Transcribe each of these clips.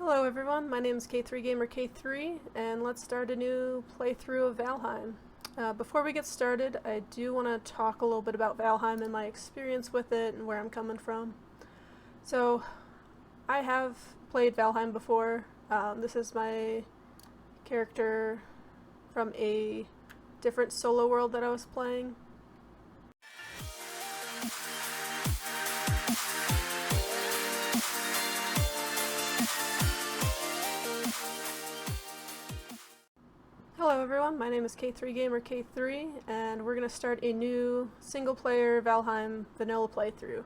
Hello everyone, my name is K3GamerK3, and let's start a new playthrough of Valheim. Before we get started, I do want to talk a little bit about Valheim and my experience with it and where I'm coming from. So, I have played Valheim before. This is my character from a different solo world that I was playing. Hello everyone, my name is K3GamerK3, and we're going to start a new single-player Valheim Vanilla playthrough.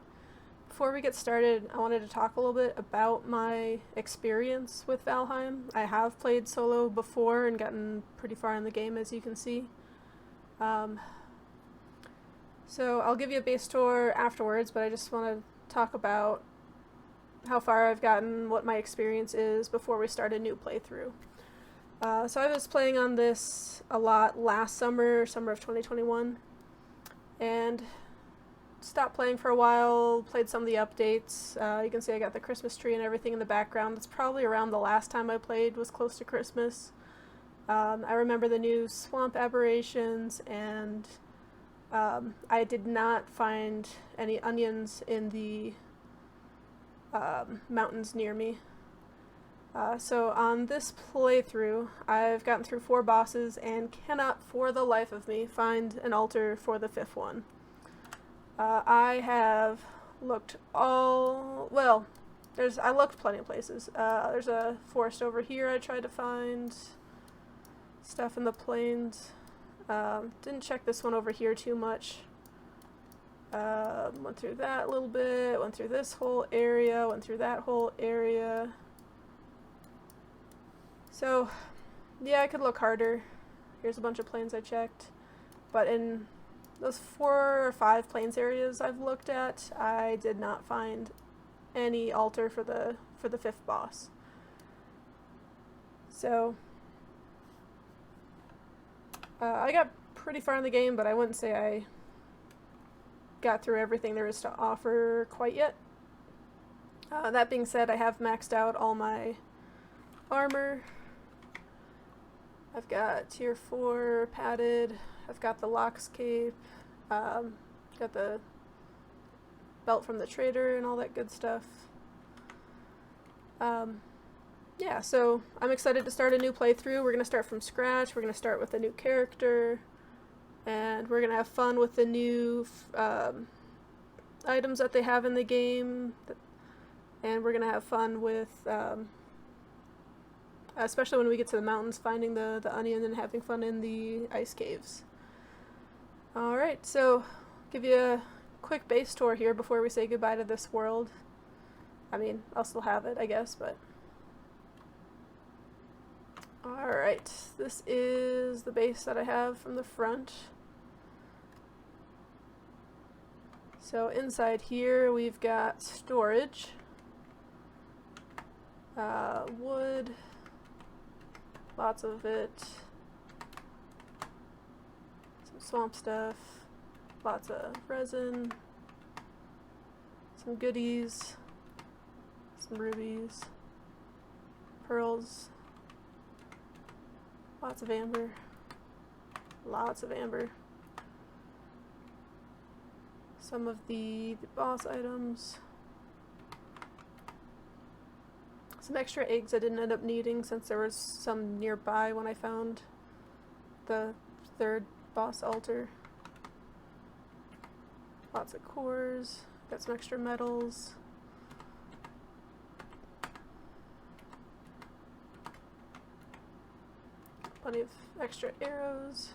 Before we get started, I wanted to talk a little bit about my experience with Valheim. I have played solo before and gotten pretty far in the game, as you can see. So I'll give you a base tour afterwards, but I just want to talk about how far I've gotten, what my experience is before we start a new playthrough. So I was playing on this a lot last summer of 2021, and stopped playing for a while, played some of the updates. You can see I got the Christmas tree and everything in the background. That's probably around the last time I played was close to Christmas. I remember the new swamp aberrations, and I did not find any onions in the mountains near me. So on this playthrough, I've gotten through 4 bosses and cannot for the life of me find an altar for the 5th one. I have looked I looked plenty of places. There's a forest over here I tried to find, stuff in the plains. Didn't check this one over here too much. Went through that a little bit, went through this whole area, went through that whole area. So, yeah, I could look harder. Here's a bunch of plains I checked. But in those 4 or 5 plains areas I've looked at, I did not find any altar for the 5th boss. So, I got pretty far in the game, but I wouldn't say I got through everything there is to offer quite yet. That being said, I have maxed out all my armor. I've got tier 4 padded, I've got the Lox cape, got the belt from the trader and all that good stuff. Yeah, so I'm excited to start a new playthrough. We're going to start from scratch, we're going to start with a new character, and we're going to have fun with the new items that they have in the game, and we're going to have fun with especially when we get to the mountains, finding the onion and having fun in the ice caves. Alright, so give you a quick base tour here before we say goodbye to this world. I mean, I'll still have it, I guess, but... Alright, this is the base that I have from the front. So inside here we've got storage, wood, lots of it, some swamp stuff, lots of resin, some goodies, some rubies, pearls, lots of amber, some of the boss items, some extra eggs I didn't end up needing since there was some nearby when I found the 3rd boss altar. Lots of cores, got some extra metals. Plenty of extra arrows.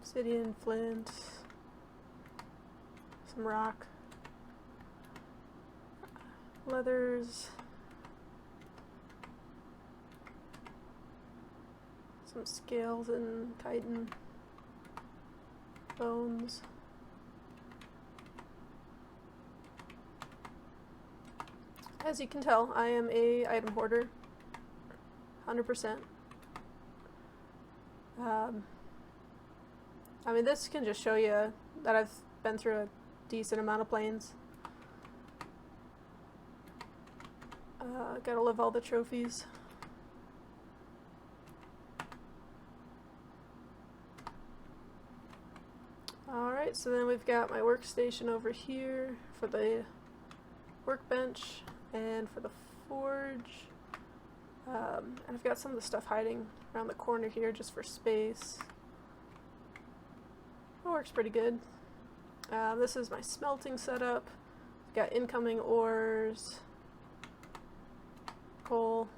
Obsidian, flint. Some rock, leathers, some scales and chitin, bones. As you can tell, I am a item hoarder, 100%. I mean, this can just show you that I've been through a decent amount of planes. Gotta love all the trophies. Alright, so then we've got my workstation over here for the workbench and for the forge. And I've got some of the stuff hiding around the corner here just for space. It works pretty good. This is my smelting setup. Got incoming ores, coal,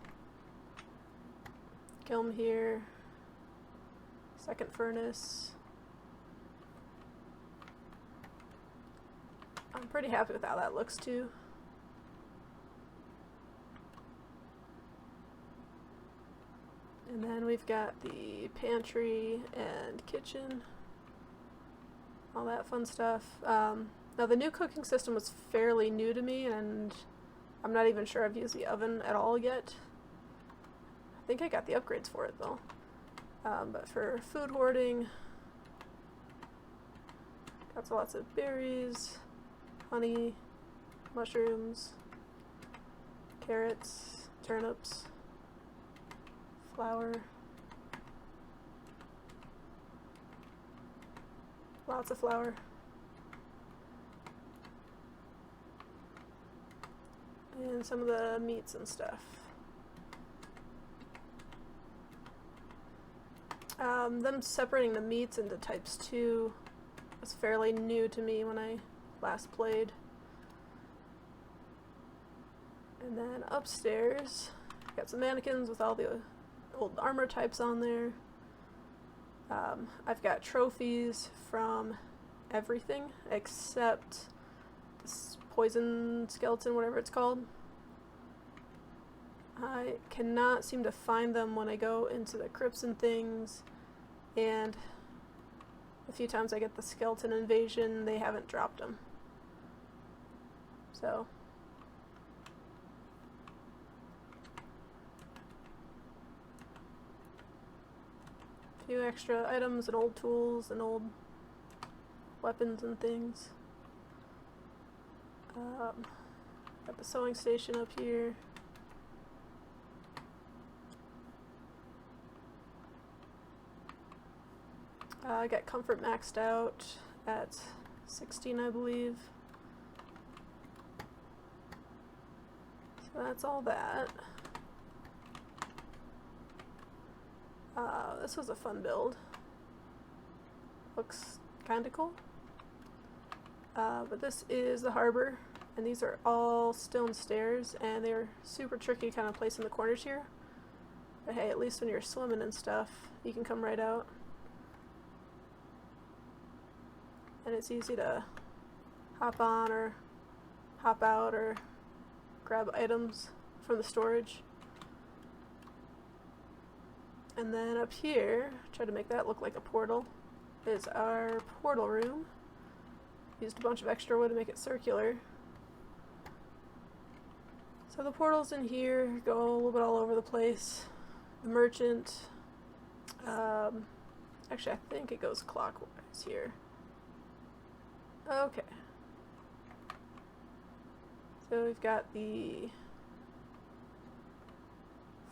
kiln here, second furnace. I'm pretty happy with how that looks too. And then we've got the pantry and kitchen, all that fun stuff. Now the new cooking system was fairly new to me, and I'm not even sure I've used the oven at all yet. I think I got the upgrades for it though. But for food hoarding, got lots of berries, honey, mushrooms, carrots, turnips, flour, lots of flour. And some of the meats and stuff. Them separating the meats into types 2 was fairly new to me when I last played. And then upstairs, got some mannequins with all the old armor types on there. I've got trophies from everything except this poison skeleton, whatever it's called. I cannot seem to find them when I go into the crypts and things, and a few times I get the skeleton invasion, they haven't dropped them. So a few extra items and old tools and old weapons and things. Got the sewing station up here. I got comfort maxed out at 16, I believe. So that's all that. This was a fun build. Looks kinda cool. But this is the harbor, and these are all stone stairs, and they're super tricky kind of placing the corners here. But hey, at least when you're swimming and stuff, you can come right out. And it's easy to hop on or hop out or grab items from the storage. And then up here, try to make that look like a portal, is our portal room. Used a bunch of extra wood to make it circular. So the portals in here go a little bit all over the place. The merchant, actually I think it goes clockwise here. Okay. So we've got the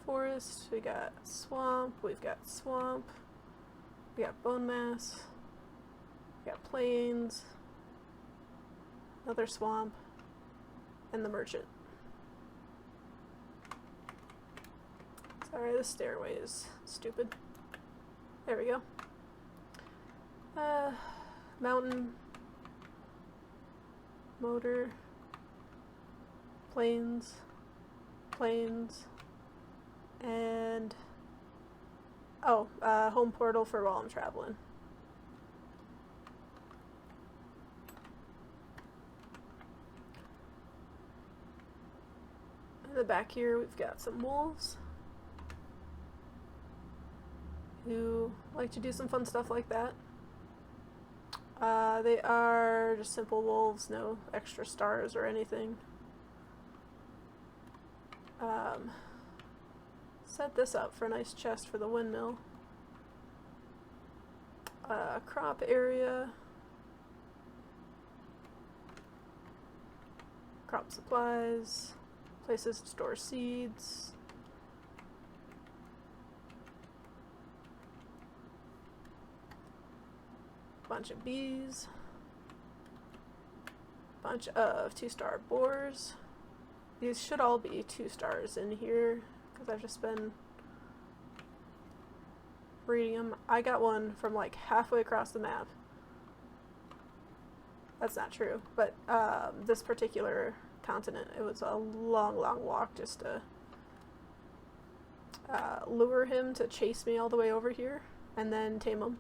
forest, we got swamp, we got bone mass, we got plains, another swamp, and the merchant. Sorry, this stairway is stupid. There we go. Mountain, motor, plains, and home portal for while I'm traveling. In the back here we've got some wolves who like to do some fun stuff like that. They are just simple wolves, no extra stars or anything. Set this up for a nice chest for the windmill. Crop area. crop supplies, places to store seeds. Bunch of bees. Bunch of 2-star boars. These should all be 2 stars in here because I've just been breeding them. I got one from like halfway across the map. That's not true, but this particular continent, it was a long, long walk just to lure him to chase me all the way over here and then tame him.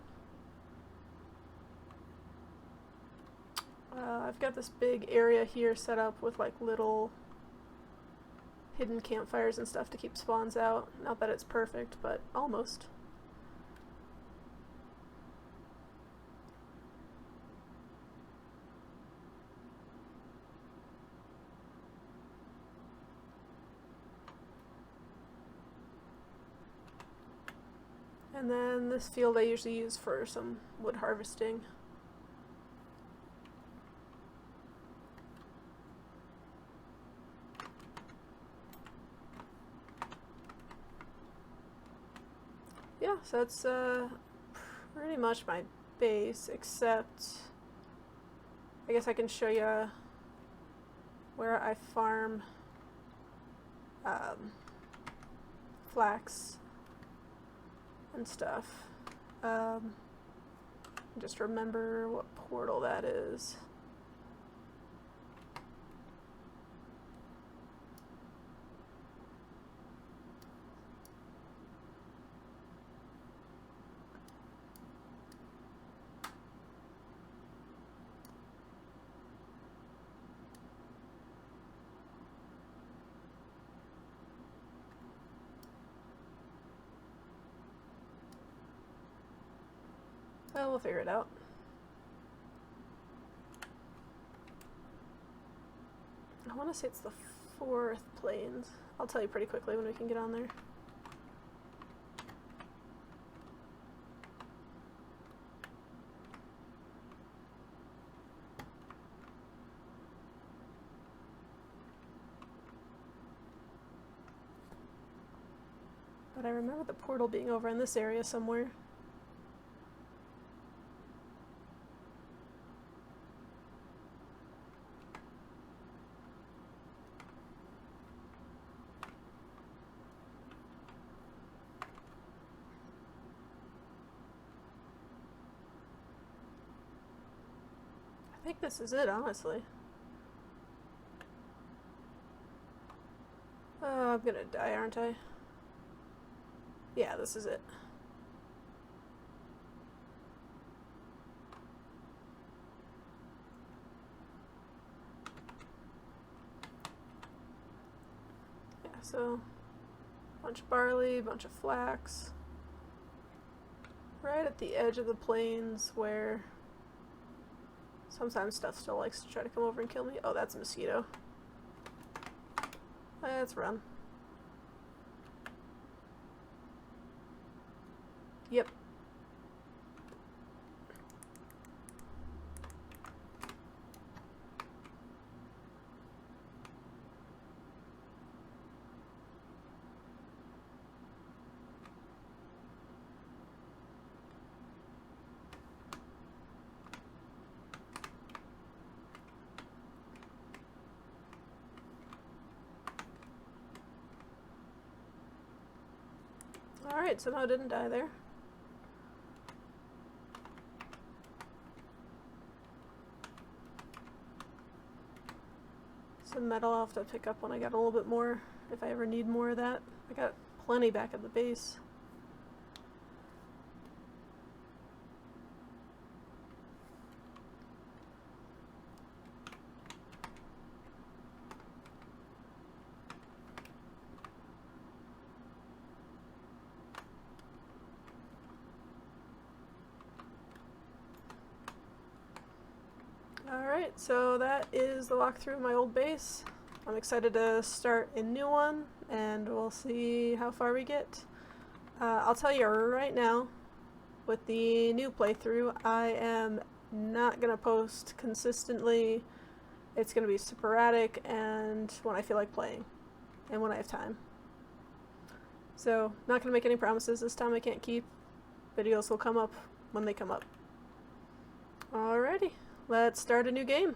I've got this big area here set up with like little hidden campfires and stuff to keep spawns out. Not that it's perfect, but almost. And then this field I usually use for some wood harvesting. Yeah, so that's pretty much my base, except I guess I can show you where I farm flax and stuff. Just remember what portal that is. Well, we'll figure it out. I want to say it's the 4th plains. I'll tell you pretty quickly when we can get on there. But I remember the portal being over in this area somewhere. I think this is it, honestly. I'm gonna die, aren't I? Yeah, this is it. Yeah, so bunch of barley, bunch of flax. Right at the edge of the plains where sometimes stuff still likes to try to come over and kill me. Oh, that's a mosquito. Let's run. Yep. Alright, somehow didn't die there. Some metal I'll have to pick up when I get a little bit more, if I ever need more of that. I got plenty back at the base. Alright, so that is the walkthrough of my old base. I'm excited to start a new one, and we'll see how far we get. I'll tell you right now, with the new playthrough, I am not going to post consistently It's going to be sporadic and when I feel like playing and when I have time. So, not going to make any promises this time I can't keep. Videos will come up when they come up. Alrighty, let's start a new game.